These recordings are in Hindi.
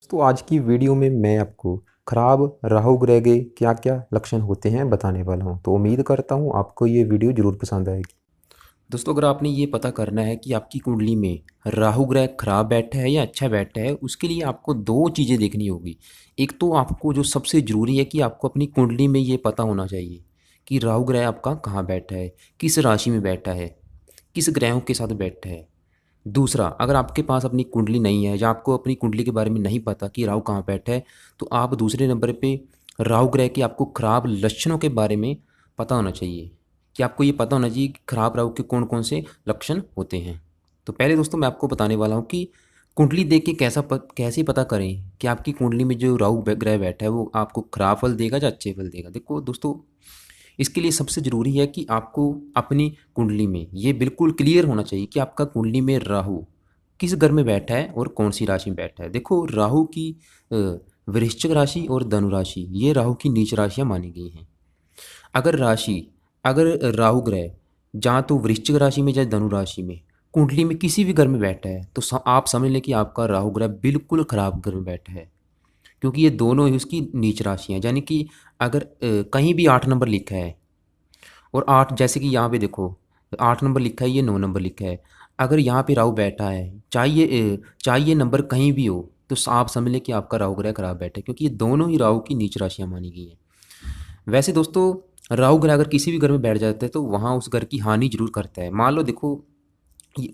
तो आज की वीडियो में मैं आपको खराब राहु ग्रह के क्या क्या लक्षण होते हैं बताने वाला हूं। तो उम्मीद करता हूं आपको ये वीडियो ज़रूर पसंद आएगी। दोस्तों, अगर आपने ये पता करना है कि आपकी कुंडली में राहु ग्रह खराब बैठा है या अच्छा बैठा है, उसके लिए आपको दो चीज़ें देखनी होगी। एक तो आपको जो सबसे ज़रूरी है कि आपको अपनी कुंडली में ये पता होना चाहिए कि राहु ग्रह आपका कहाँ बैठा है, किस राशि में बैठा है, किस ग्रहों के साथ बैठा है। दूसरा, अगर आपके पास अपनी कुंडली नहीं है या आपको अपनी कुंडली के बारे में नहीं पता कि राहु कहाँ बैठा है, तो आप दूसरे नंबर पे राहु ग्रह के आपको खराब लक्षणों के बारे में पता होना चाहिए कि आपको ये पता होना चाहिए कि खराब राहु के कौन-कौन से लक्षण होते हैं। तो पहले दोस्तों मैं आपको बताने वाला हूँ कि कुंडली देख के कैसे पता करें कि आपकी कुंडली में जो राहु ग्रह बैठा है वो आपको खराब फल देगा या अच्छे फल देगा। देखो दोस्तों, इसके लिए सबसे ज़रूरी है कि आपको अपनी कुंडली में ये बिल्कुल क्लियर होना चाहिए कि आपका कुंडली में राहु किस घर में बैठा है और कौन सी राशि में बैठा है। देखो, राहु की अ, वृश्चिक राशि और धनु राशि ये राहु की नीच राशियाँ मानी गई हैं। अगर राशि अगर राहु ग्रह जहाँ तो वृश्चिक राशि में या धनु राशि में कुंडली में किसी भी घर में बैठा है तो आप समझ लें कि आपका राहु ग्रह बिल्कुल खराब घर में बैठा है, क्योंकि ये दोनों ही उसकी नीच राशियाँ हैं। यानी कि अगर कहीं भी 8 नंबर लिखा है और 8, जैसे कि यहाँ पे देखो 8 नंबर लिखा है, ये 9 नंबर लिखा है। अगर यहाँ पे राहु बैठा है, चाहे ये नंबर कहीं भी हो, तो आप समझ लें कि आपका राहु ग्रह खराब बैठा है, क्योंकि ये दोनों ही राहु की नीच राशियाँ मानी गई हैं। वैसे दोस्तों, राहु ग्रह अगर किसी भी घर में बैठ जाता है तो वहाँ उस घर की हानि ज़रूर करता है। मान लो देखो, ये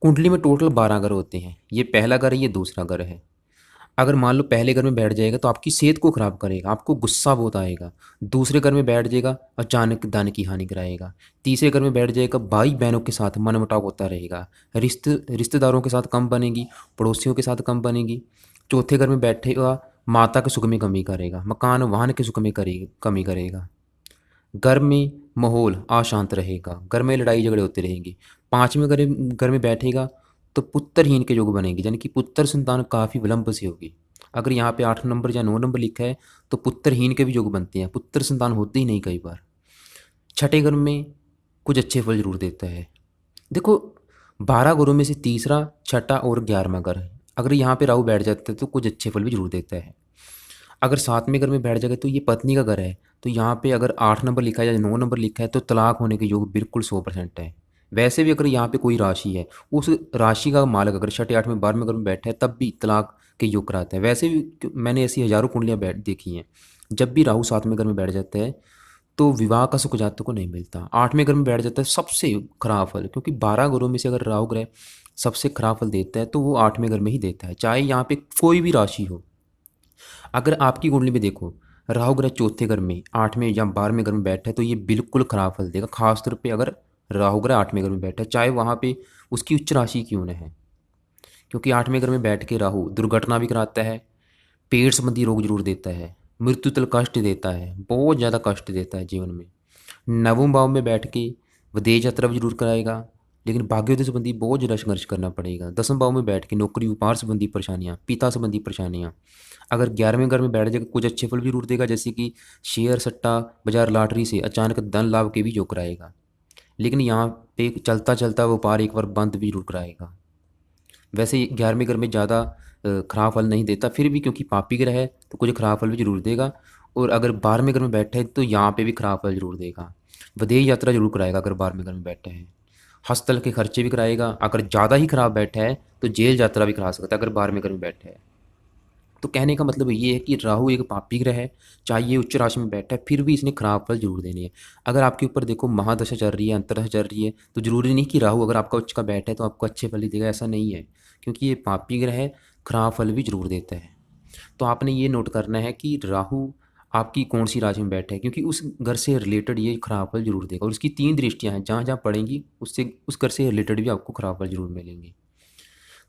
कुंडली में टोटल 12 घर होते हैं। ये पहला घर है, ये दूसरा घर है। अगर मान लो पहले घर में बैठ जाएगा तो आपकी सेहत को खराब करेगा, आपको गुस्सा बहुत आएगा। दूसरे घर में बैठ जाएगा, अचानक धन की हानि कराएगा। तीसरे घर में बैठ जाएगा, भाई बहनों के साथ मनमुटाव होता रहेगा। रिश्तेदारों के साथ कम बनेगी, पड़ोसियों के साथ कम बनेगी। चौथे घर में बैठेगा, माता के सुख में कमी करेगा, मकान वाहन के सुख में कमी करेगा। घर में माहौल अशांत रहेगा, घर में लड़ाई झगड़े होते रहेंगे। पाँचवें घर में बैठेगा तो पुत्रहीन के योग बनेंगे, यानी कि पुत्र संतान काफ़ी विलंब से होगी। अगर यहाँ पे 8 नंबर या 9 नंबर लिखा है तो पुत्रहीन के भी योग बनते हैं, पुत्र संतान होते ही नहीं कई बार। छठे घर में कुछ अच्छे फल जरूर देता है। देखो, 12 घरों में से तीसरा, छठा और 11वां घर है। अगर यहाँ पे राहु बैठ जाता है तो कुछ अच्छे फल भी जरूर देता है। अगर 7वें घर में बैठ जाएगा तो ये पत्नी का घर है, तो यहाँ पे अगर 8 नंबर लिखा है या 9 नंबर लिखा है तो तलाक होने के योग बिल्कुल 100% है। वैसे भी अगर यहाँ पे कोई राशि है, उस राशि का मालक अगर छठे 8वें 12वें घर में बैठा है तब भी तलाक के योग कराता है। वैसे भी मैंने ऐसी हज़ारों कुंडलियाँ बैठ देखी हैं। जब भी राहु 7वें घर में बैठ जाता है तो विवाह का सुख जातकों को नहीं मिलता। 8वें घर में बैठ जाता है सबसे खराब फल, क्योंकि 12 घरों में से अगर राहु ग्रह सबसे खराब फल देता है तो वो 8वें घर में ही देता है, चाहे यहाँ पे कोई भी राशि हो। अगर आपकी कुंडली में देखो राहु ग्रह चौथे घर में, 8वें या 12वें घर में बैठा है तो ये बिल्कुल खराब फल देगा। खासतौर पे अगर राहु ग्रह 8वें घर में बैठा है, चाहे वहाँ पे उसकी उच्च राशि क्यों न है, क्योंकि 8वें घर में बैठ के राहु दुर्घटना भी कराता है, पेट संबंधी रोग जरूर देता है, मृत्यु तल कष्ट देता है, बहुत ज़्यादा कष्ट देता है जीवन में। नवम भाव में बैठ के विदेश यात्रा भी जरूर कराएगा, लेकिन भाग्योदय संबंधी बहुत ज़्यादा संघर्ष करना पड़ेगा। 10वें भाव में बैठ के नौकरी व्यापार संबंधी परेशानियाँ, पिता संबंधी परेशानियाँ। अगर 11वें घर में बैठ जाएगा कुछ अच्छे फल भी जरूर देगा, जैसे कि शेयर सट्टा बाजार लॉटरी से अचानक धन लाभ के भी योग कराएगा। लेकिन यहाँ पे चलता चलता व्यापार एक बार बंद भी जरूर कराएगा। वैसे 11वें घर में ज़्यादा खराब फल नहीं देता, फिर भी क्योंकि पापी ग्रह है तो कुछ खराब फल भी जरूर देगा। और अगर 12वें घर में बैठा है तो यहाँ पे भी खराब फल जरूर देगा। विदेश यात्रा जरूर कराएगा अगर 12वें घर में बैठा है। हस्तल के खर्चे भी कराएगा। अगर ज़्यादा ही खराब बैठा है तो जेल यात्रा भी करा सकता है अगर 12वें घर में बैठा है। तो कहने का मतलब ये है कि राहु एक पापी ग्रह है, चाहे ये उच्च राशि में बैठा है फिर भी इसने खराब फल जरूर देने हैं। अगर आपके ऊपर देखो महादशा चल रही है, अंतरदशा चल रही है, तो जरूरी नहीं कि राहु अगर आपका उच्च का बैठा है तो आपको अच्छे फल ही देगा, ऐसा नहीं है। क्योंकि ये पापी ग्रह है, खराब फल भी जरूर देता है। तो आपने ये नोट करना है कि राहु आपकी कौन सी राशि में बैठा है, क्योंकि उस घर से रिलेटेड ये खराब फल जरूर देगा। और उसकी 3 दृष्टियाँ हैं, जहाँ जहाँ पड़ेंगी उससे उस घर से रिलेटेड भी आपको खराब फल जरूर मिलेंगे।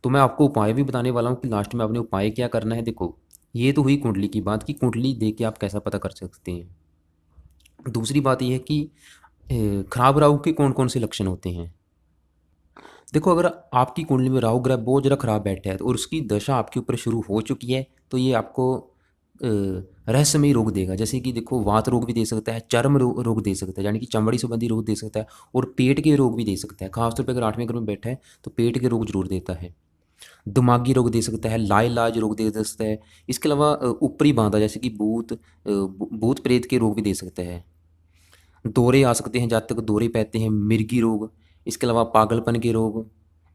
तो मैं आपको उपाय भी बताने वाला हूँ कि लास्ट में आपने उपाय क्या करना है। देखो, ये तो हुई कुंडली की बात कि कुंडली देख के आप कैसा पता कर सकते हैं। दूसरी बात ये है कि खराब राहु के कौन कौन से लक्षण होते हैं। देखो, अगर आपकी कुंडली में राहु ग्रह बहुत ज़्यादा खराब बैठा है और उसकी दशा आपके ऊपर शुरू हो चुकी है तो ये आपको रहस्यमयी रोग देगा। जैसे कि देखो, वात रोग भी दे सकता है, चर्म रोग दे सकता है, यानी कि चमड़ी संबंधी रोग दे सकता है, और पेट के रोग भी दे सकता है। खासतौर पर अगर 8वें घर में बैठा है तो पेट के रोग जरूर देता है। दिमागी रोग दे सकता है, लाइलाज रोग दे सकता है। इसके अलावा ऊपरी बांधा जैसे कि भूत प्रेत के रोग भी दे सकता है। दौरे आ सकते हैं, जातक दौरे कहते हैं, मिर्गी रोग। इसके अलावा पागलपन के रोग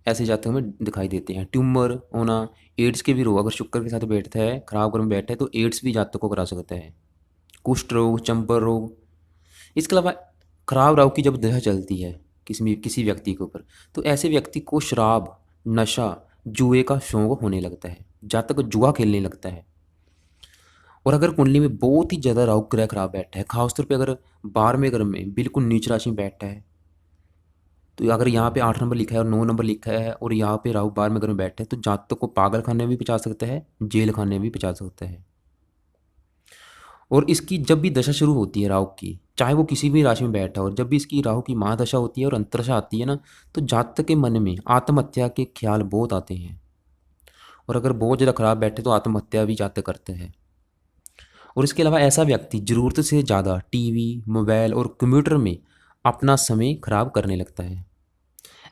ऐसे जातकों में दिखाई देते हैं। ट्यूमर होना, एड्स के भी रोग, अगर शुक्र के साथ बैठता है, खराब ग्रह में बैठा है तो एड्स भी जातक को करा सकता है। कुष्ठ रोग, चंपर रोग। इसके अलावा खराब राहु की जब दशा चलती है किसी व्यक्ति के ऊपर, तो ऐसे व्यक्ति को शराब, नशा, जुए का शौक होने लगता है, जातक जुआ खेलने लगता है। और अगर कुंडली में बहुत ही ज़्यादा राहु ग्रह खराब बैठा है, खासतौर पे अगर 12वें घर में बिल्कुल नीच राशि में बैठा है, तो अगर यहाँ पे 8 नंबर लिखा है और 9 नंबर लिखा है और यहाँ पे राहु 12वें घर में बैठा है, तो जातक को पागल खाने में भी पहुंचा सकता है, जेल खाने में भी पहुंचा सकता है। और इसकी जब भी दशा शुरू होती है राहु की, चाहे वो किसी भी राशि में बैठा हो, जब भी इसकी राहु की महादशा होती है और अंतरदशा आती है ना, तो जातक के मन में आत्महत्या के ख्याल बहुत आते हैं। और अगर बहुत ज़्यादा खराब बैठे तो आत्महत्या भी जातक करते हैं। और इसके अलावा ऐसा व्यक्ति ज़रूरत से ज़्यादा टीवी, मोबाइल और कंप्यूटर में अपना समय खराब करने लगता है।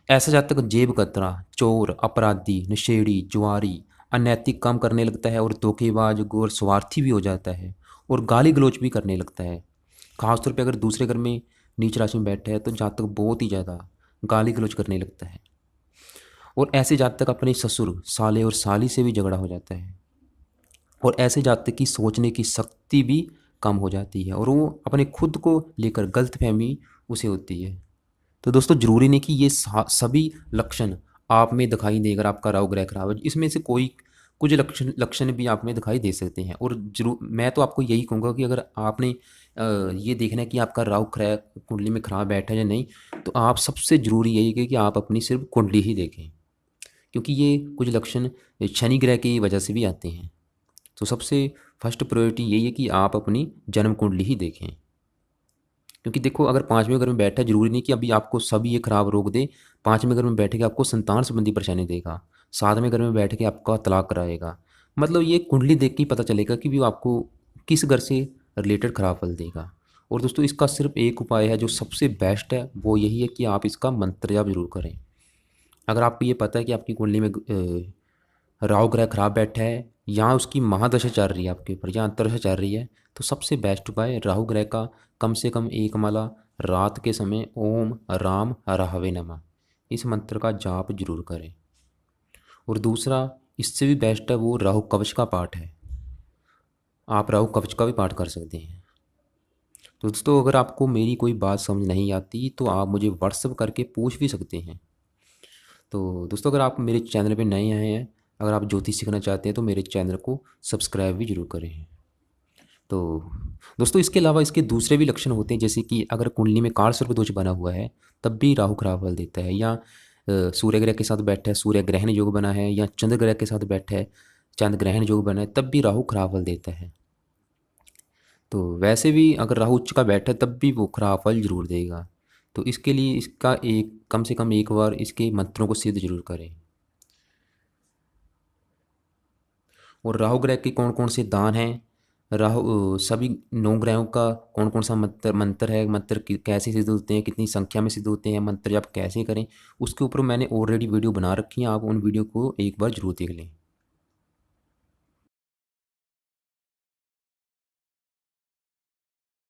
ऐसा जातक जेब कतरा, चोर, अपराधी, नशेड़ी, जुआरी, अनैतिक काम करने लगता है और धोखेबाज, गोर स्वार्थी भी हो जाता है और गाली गलौज भी करने लगता है। खासतौर पे अगर दूसरे घर में नीच राशि में बैठा है तो जातक बहुत ही ज़्यादा गाली गलौज करने लगता है। और ऐसे जातक अपने ससुर, साले और साली से भी झगड़ा हो जाता है। और ऐसे जातक की सोचने की शक्ति भी कम हो जाती है और वो अपने खुद को लेकर गलतफहमी उसे होती है। तो दोस्तों ज़रूरी नहीं कि ये सभी लक्षण आप में दिखाई दें अगर आपका राहु ग्रह खराब है। इसमें से कोई कुछ लक्षण भी आप में दिखाई दे सकते हैं। और जरूर मैं तो आपको यही कहूँगा कि अगर आपने ये देखना है कि आपका राहु ग्रह कुंडली में खराब बैठा है या नहीं, तो आप सबसे ज़रूरी यही है कि आप अपनी सिर्फ कुंडली ही देखें, क्योंकि ये कुछ लक्षण शनि ग्रह की वजह से भी आते हैं। तो सबसे फर्स्ट प्रायोरिटी यही है कि आप अपनी जन्म कुंडली ही देखें, क्योंकि देखो अगर 5वें घर में बैठा है, जरूरी नहीं कि अभी आपको सभी ये खराब रोग दे। 5वें घर में बैठ के आपको संतान संबंधी परेशानी देगा, 7वें घर में बैठ के आपका तलाक कराएगा। मतलब ये कुंडली देख के ही पता चलेगा कि भी आपको किस घर से रिलेटेड खराब फल देगा। और दोस्तों इसका सिर्फ एक उपाय है जो सबसे बेस्ट है, वो यही है कि आप इसका मंत्र जाप जरूर करें। अगर आपको ये पता है कि आपकी कुंडली में राहु ग्रह खराब बैठा है या उसकी महादशा चल रही है आपके ऊपर या अंतरदशा चल रही है, तो सबसे बेस्ट उपाय राहु ग्रह का कम से कम एक माला रात के समय ओम राम राहवे नमः इस मंत्र का जाप जरूर करें। और दूसरा इससे भी बेस्ट है वो राहु कवच का पाठ है, आप राहु कवच का भी पाठ कर सकते हैं। तो दोस्तों अगर आपको मेरी कोई बात समझ नहीं आती तो आप मुझे व्हाट्सअप करके पूछ भी सकते हैं। तो दोस्तों अगर आप मेरे चैनल पे नए आए हैं, अगर आप ज्योतिष सीखना चाहते हैं तो मेरे चैनल को सब्सक्राइब भी जरूर करें। तो दोस्तों इसके अलावा इसके दूसरे भी लक्षण होते हैं, जैसे कि अगर कुंडली में काल सर्प दोष बना हुआ है तब भी राहु खराब फल देता है, या सूर्य ग्रह के साथ बैठा है, सूर्य ग्रहण योग बना है, या चंद्र ग्रह के साथ बैठा है, चंद्र ग्रहण योग बना है, तब भी राहु खराब फल देता है। तो वैसे भी अगर राहु उच्च का बैठा है तब भी वो खराब फल जरूर देगा। तो इसके लिए इसका एक कम से कम एक बार इसके मंत्रों को सिद्ध जरूर करें। और राहु ग्रह के कौन कौन से दान हैं, राहु सभी 9 ग्रहों का कौन कौन सा मंत्र है, मंत्र कैसे सिद्ध होते हैं, कितनी संख्या में सिद्ध होते हैं, मंत्र जाप कैसे करें, उसके ऊपर मैंने ऑलरेडी वीडियो बना रखी है, आप उन वीडियो को एक बार जरूर देख लें।